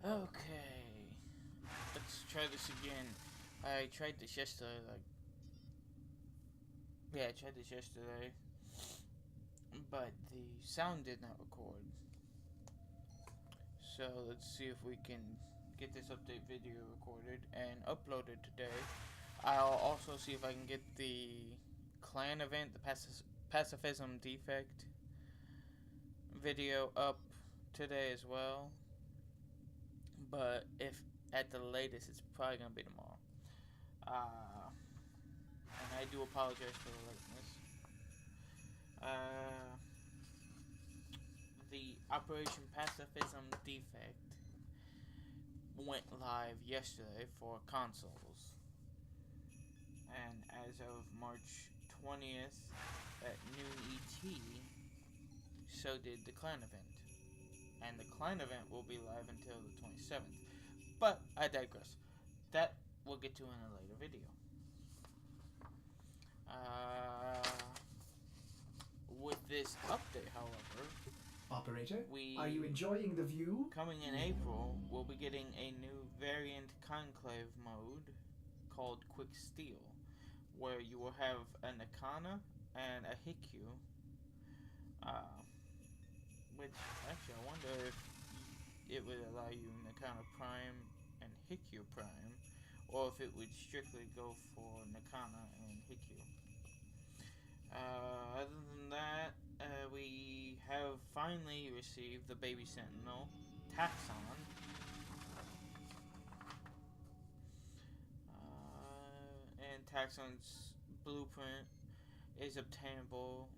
Okay, let's try this again. I tried this yesterday, I tried this yesterday, but the sound did not record. So let's see if we can get this update video recorded and uploaded today. I'll also see if I can get the clan event, the Pacifism Defect video up today as well. But if at the latest, it's probably gonna be tomorrow. And I do apologize for the lateness. The Operation Pacifism Defect went live yesterday for consoles. And as of March 20th at noon ET, so did the clan event. And the clan event will be live until the 27th. But I digress. That we'll get to in a later video. With this update, however, Operator, are you enjoying the view? Coming in April, we'll be getting a new variant conclave mode called Quick Steel, where you will have a Nakana and a Hikyu. Which, actually, I wonder if it would allow you Nakana Prime and Hikyu Prime, or if it would strictly go for Nakana and Hikyu. Other than that, we have finally received the Baby Sentinel Taxon. And Taxon's blueprint is obtainable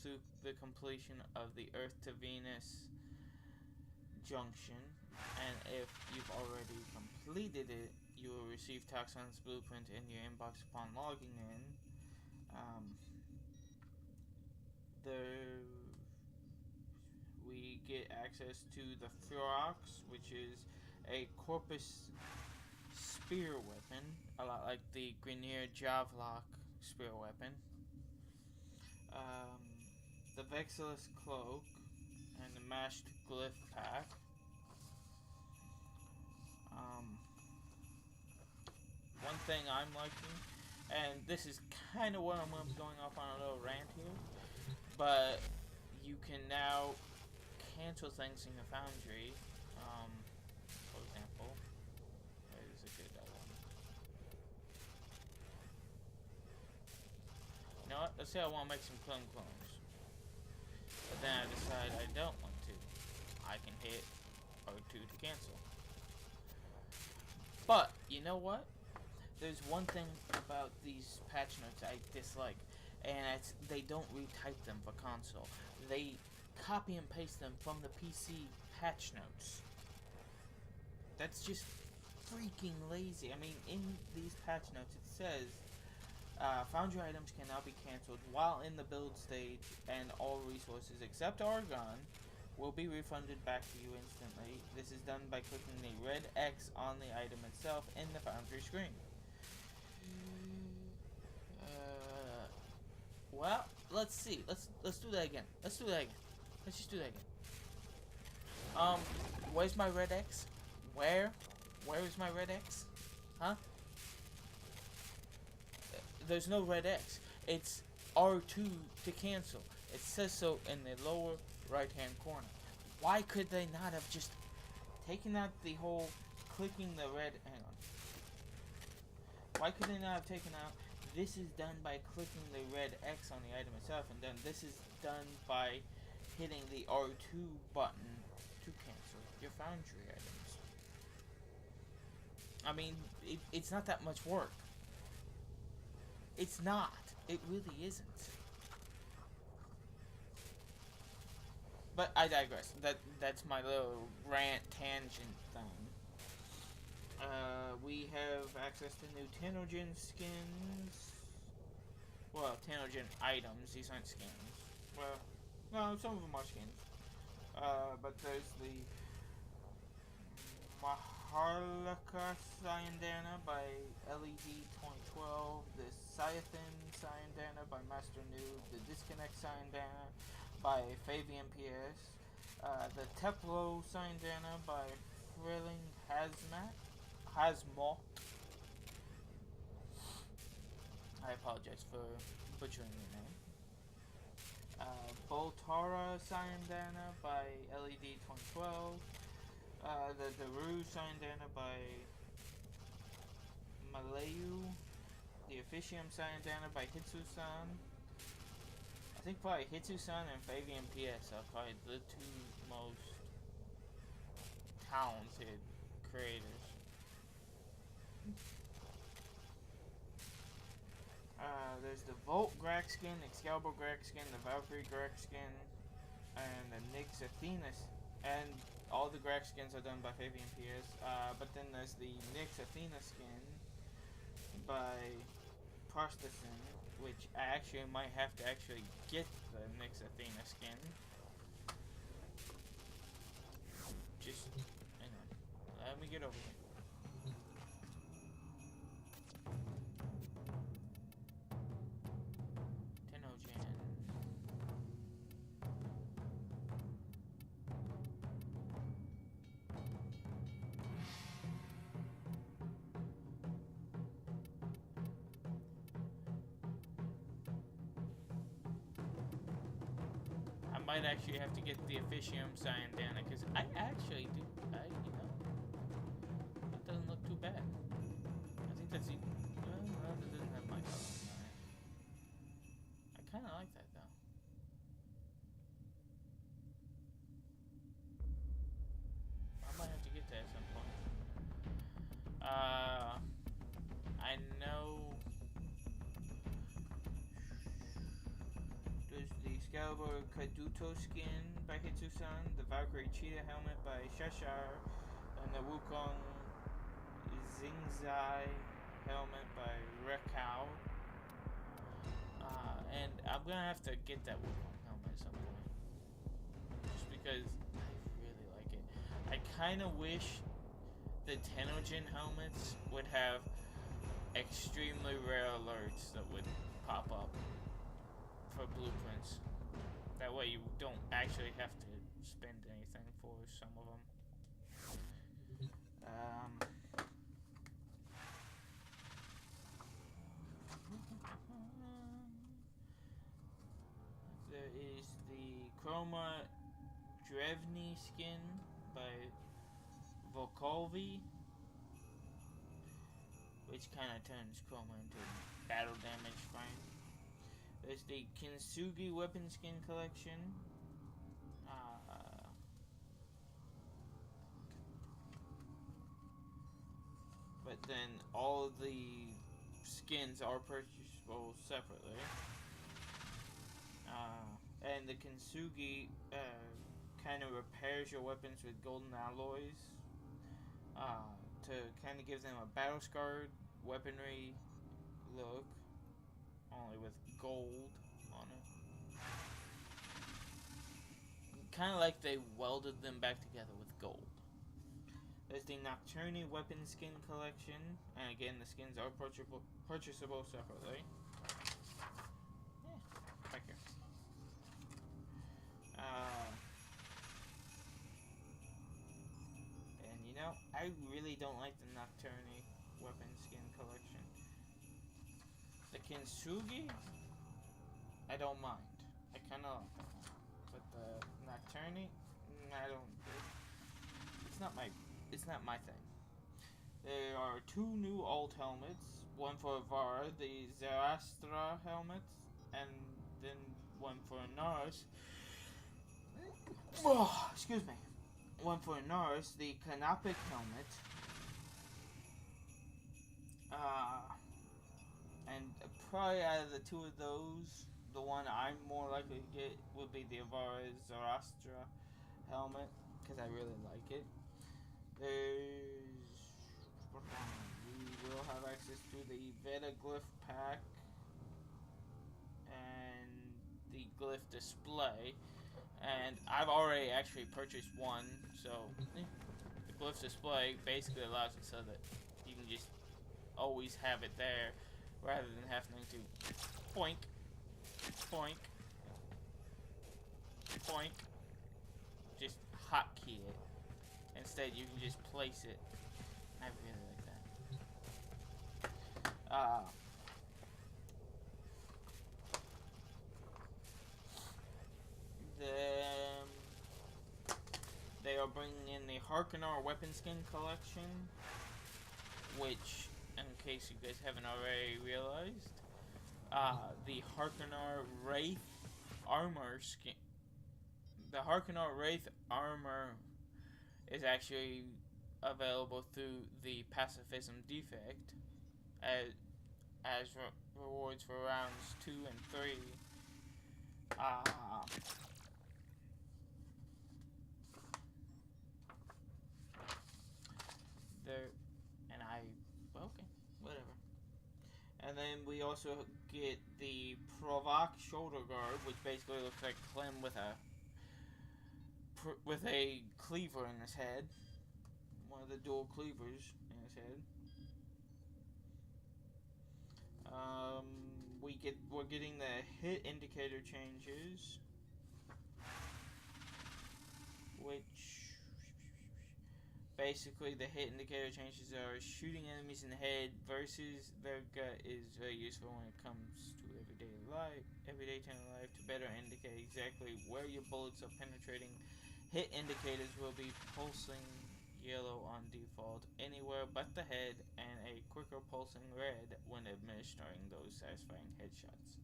through the completion of the Earth to Venus junction, and if you've already completed it, you will receive Taxon's blueprint in your inbox upon logging in. We get access to the Ferox, which is a Corpus spear weapon, a lot like the Grineer Javlok spear weapon. The Vexillus cloak and the mashed glyph pack. One thing I'm liking, and this is kind of what I'm going to be going off on a little rant here, but you can now cancel things in your foundry. For example, where is a good one? You know what? Let's say I want to make some clones. But then I decide I don't want to. I can hit R2 to cancel. But, you know what? There's one thing about these patch notes I dislike, and it's they don't retype them for console. They copy and paste them from the PC patch notes. That's just freaking lazy. I mean, in these patch notes it says foundry items can now be cancelled while in the build stage, and all resources except Argon will be refunded back to you instantly. This is done by clicking the red X on the item itself in the foundry screen. Well, let's see. Let's do that again. Let's just do that again. Where's my red X? Where is my red X? Huh? There's no red X. It's R2 to cancel. It says so in the lower right-hand corner. Why could they not have just taken out the whole clicking the red... Hang on. Why could they not have taken out... This is done by clicking the red X on the item itself, and then this is done by hitting the R2 button to cancel your foundry items. I mean, it's not that much work. It's not. It really isn't. But I digress. That's my little rant tangent thing. We have access to new Tenogen skins. Well, Tenogen items. These aren't skins. Well, no, some of them are skins. But there's the Maharlika Cyandana by LED 2012, the Cyathin Cyandana by Master Noob, the Disconnect Cyandana by Fabian PS, The Teplo Sandana by Thrilling Hasmalt. I apologize for butchering the name. Voltara Sandana by LED 2012. The Daru Sandana by Malayu. The Officium Sandana by Hitsu-san. I think probably Hitsu-san and Fabian PS are probably the two most talented creators. There's the Volt Graxkin, Excalibur Graxkin, the Valkyrie Graxkin, and the Nyx Athena. And all the Graxkins are done by Fabian PS. But then there's the Nyx Athena skin by Prostason, which I actually might have to actually get the Nyx Athena skin. Just, hang on. Let me get over here. Might actually have to get the Officium Sandana because I actually do. That doesn't look too bad. I think that's even. Well, that doesn't have my color on it. I kind of like that though. I might have to get that at some point. I know. The Excalibur Kaduto skin by Hitsu-san, the Valkyrie Cheetah helmet by Shashar, and the Wukong Zingzai helmet by Rekao. And I'm gonna have to get that Wukong helmet at some point. Just because I really like it. I kinda wish the Tennogen helmets would have extremely rare alerts that would pop up for blueprints. That way you don't actually have to spend anything for some of them. There is the Chroma Drevny skin by Volkovi, which kind of turns Chroma into battle damage frame. There's the Kintsugi Weapon Skin Collection. But then all the skins are purchasable separately. And the Kintsugi kind of repairs your weapons with golden alloys to kind of give them a battle-scarred weaponry look. Only with gold on it. Kind of like they welded them back together with gold. There's the Nocturne Weapon Skin Collection. And again, the skins are purchasable separately. Yeah, back here. And you know, I really don't like the Nocturne Weapon Skin Collection. The Kintsugi, I don't mind. I kind of like that. But the Nocturne, I don't. It's not my thing. There are two new old helmets. One for Var, the Zerastra helmet, and then one for Nars. Oh, excuse me. One for Nars, the Canopic helmet. And probably out of the two of those, the one I'm more likely to get would be the Avara Zoroastra helmet, because I really like it. We will have access to the Veda Glyph pack and the Glyph display. And I've already actually purchased one, so the Glyph display basically allows it so that you can just always have it there, rather than having to poink, poink, poink, just hotkey it. Instead, you can just place it. I really like that. They are bringing in the Harkonnen weapon skin collection, which, in case you guys haven't already realized, the Harkonnen Wraith armor skin. The Harkonnen Wraith armor is actually available through the Pacifism Defect as rewards for rounds 2 and 3. Okay, whatever. And then we also get the Provoc shoulder guard, which basically looks like Clem with a cleaver in his head. One of the dual cleavers in his head. We're getting the hit indicator changes, which basically the hit indicator changes are shooting enemies in the head versus their gut is very useful when it comes to everyday time life to better indicate exactly where your bullets are penetrating. Hit indicators will be pulsing yellow on default anywhere but the head, and a quicker pulsing red when administering those satisfying headshots.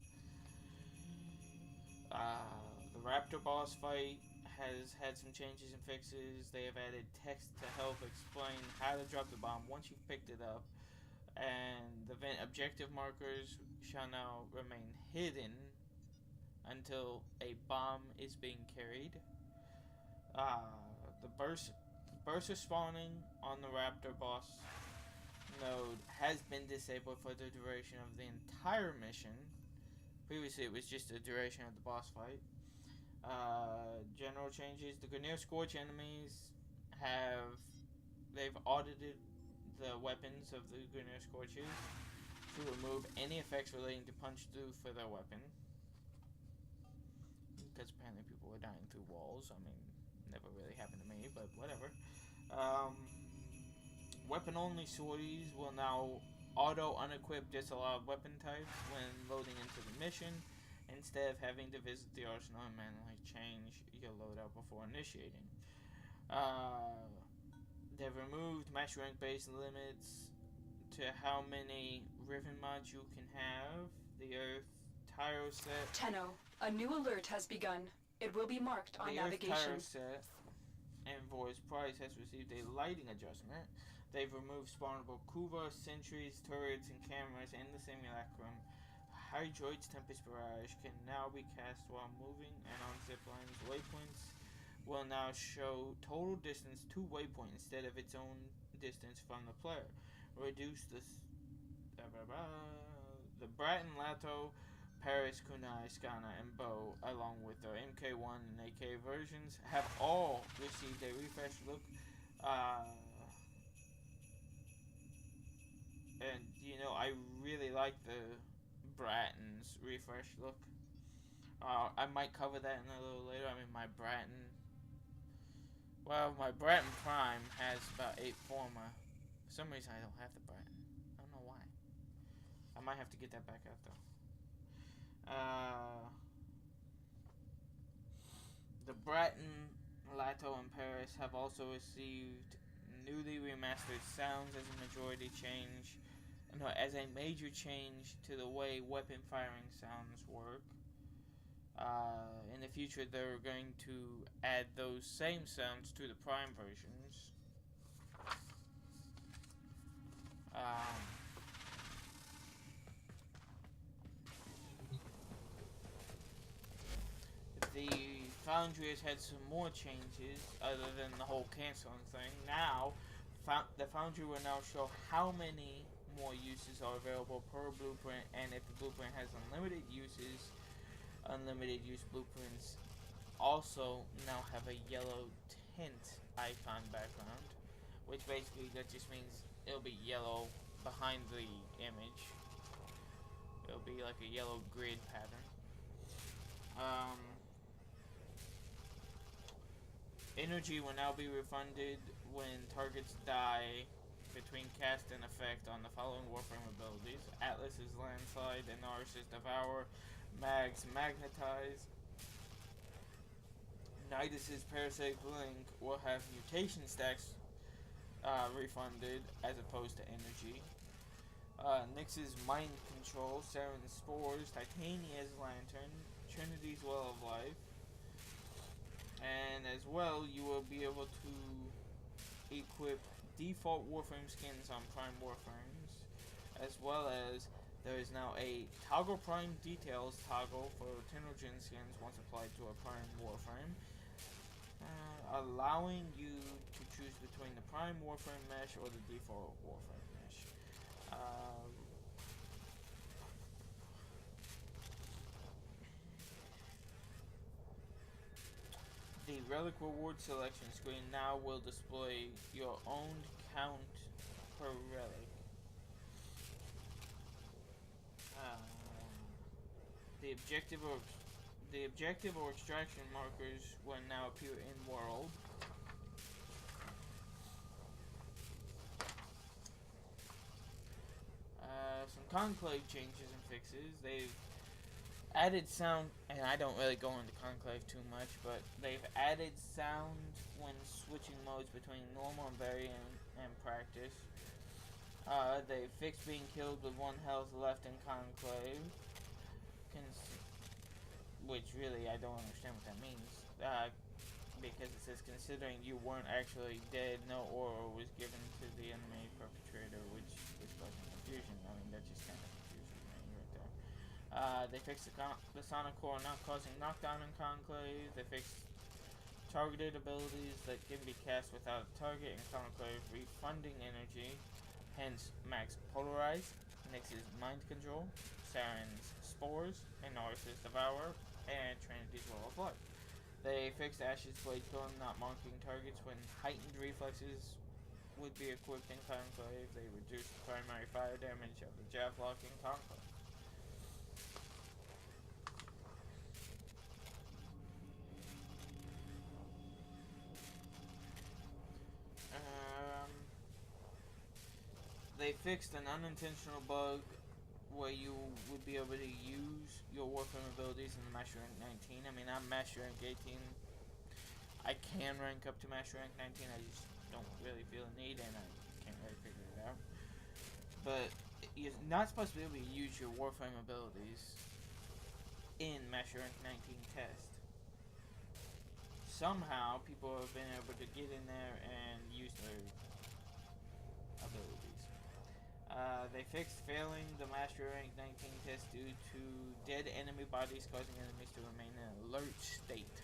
The Raptor boss fight has had some changes and fixes. They have added text to help explain how to drop the bomb once you've picked it up, and the vent objective markers shall now remain hidden until a bomb is being carried. The burst spawning on the Raptor boss node has been disabled for the duration of the entire mission. Previously, it was just the duration of the boss fight. General changes: the Grineer Scorch enemies they've audited the weapons of the Grineer Scorches to remove any effects relating to punch through for their weapon. Because apparently people were dying through walls. I mean, never really happened to me, but whatever. Weapon-only sorties will now auto-unequip disallowed weapon types when loading into the mission, instead of having to visit the arsenal and manually change your loadout before initiating. They've removed match rank-based limits to how many Riven mods you can have. The Earth Tyro set. Tenno, a new alert has begun. It will be marked on navigation. The Earth Tyro set Envoy's price has received a lighting adjustment. They've removed spawnable Kuva, sentries, turrets, and cameras in the simulacrum. Hydroid's Tempest Barrage can now be cast while moving and on ziplines. Waypoints will now show total distance to waypoint instead of its own distance from the player. Reduce the Bratton, Lato, Paris, Kunai, Skana, and Bow, along with their MK1 and AK versions, have all received a refreshed look. And, I really like the Bratton's refreshed look. I might cover that in a little later. I mean, my Bratton Prime has about 8 forma. For some reason, I don't have the Bratton. I don't know why. I might have to get that back out, though. The Bratton, Lato, and Paris have also received newly remastered sounds as a major change to the way weapon firing sounds work. In the future, they're going to add those same sounds to the Prime versions. The Foundry has had some more changes other than the whole canceling thing. Now, the Foundry will now show how many more uses are available per blueprint, and if the blueprint has unlimited use blueprints also now have a yellow tint icon background, which basically that just means it'll be yellow behind the image. It'll be like a yellow grid pattern. Energy will now be refunded when targets die between cast and effect on the following Warframe abilities: Atlas's Landslide, Inaris's Devour, Mag's Magnetize. Nidus's Parasite Blink will have mutation stacks refunded as opposed to energy. Nyx's Mind Control, Saren's Spores, Titania's Lantern, Trinity's Well of Life. And as well, you will be able to equip default Warframe skins on Prime Warframes, as well as there is now a Toggle Prime Details toggle for Tennogen skins once applied to a Prime Warframe, allowing you to choose between the Prime Warframe mesh or the default Warframe mesh. The Relic Reward selection screen now will display your own count per relic. The objective or extraction markers will now appear in world. Some Conclave changes and fixes. They've added sound, and I don't really go into Conclave too much, but they've added sound when switching modes between normal and variant and practice. They fixed being killed with 1 health left in Conclave, which really I don't understand what that means, because it says considering you weren't actually dead, no aura was given to the enemy perpetrator, which is causing confusion. I mean, that just kind of confuses me right there. They fixed the Sonic Core not causing knockdown in Conclave. They fixed targeted abilities that can be cast without a target in Conclave, refunding energy, hence Max Polarize, Nyx's Mind Control, Saren's Spores, Inaris's Devour, and Trinity's Well of Life. They fixed Ash's Blade Storm not marking targets when heightened reflexes would be equipped in Conclave. They reduced the primary fire damage of the Javelok in Conclave. They fixed an unintentional bug where you would be able to use your Warframe abilities in the Master Rank 19. I mean, I'm Master Rank 18. I can rank up to Master Rank 19. I just don't really feel a need, and I can't really figure it out. But you're not supposed to be able to use your Warframe abilities in Master Rank 19 test. Somehow, people have been able to get in there and use their abilities. They fixed failing the Master Rank 19 test due to dead enemy bodies causing enemies to remain in an alert state.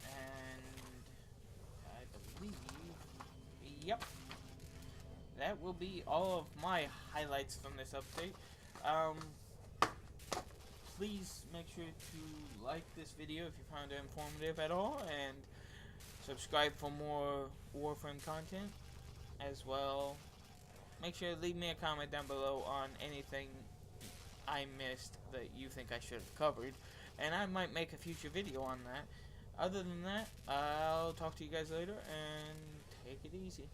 And I believe, yep, that will be all of my highlights from this update. Please make sure to like this video if you found it informative at all, and subscribe for more Warframe content. As well, make sure to leave me a comment down below on anything I missed that you think I should have covered, and I might make a future video on that. Other than that, I'll talk to you guys later, and take it easy.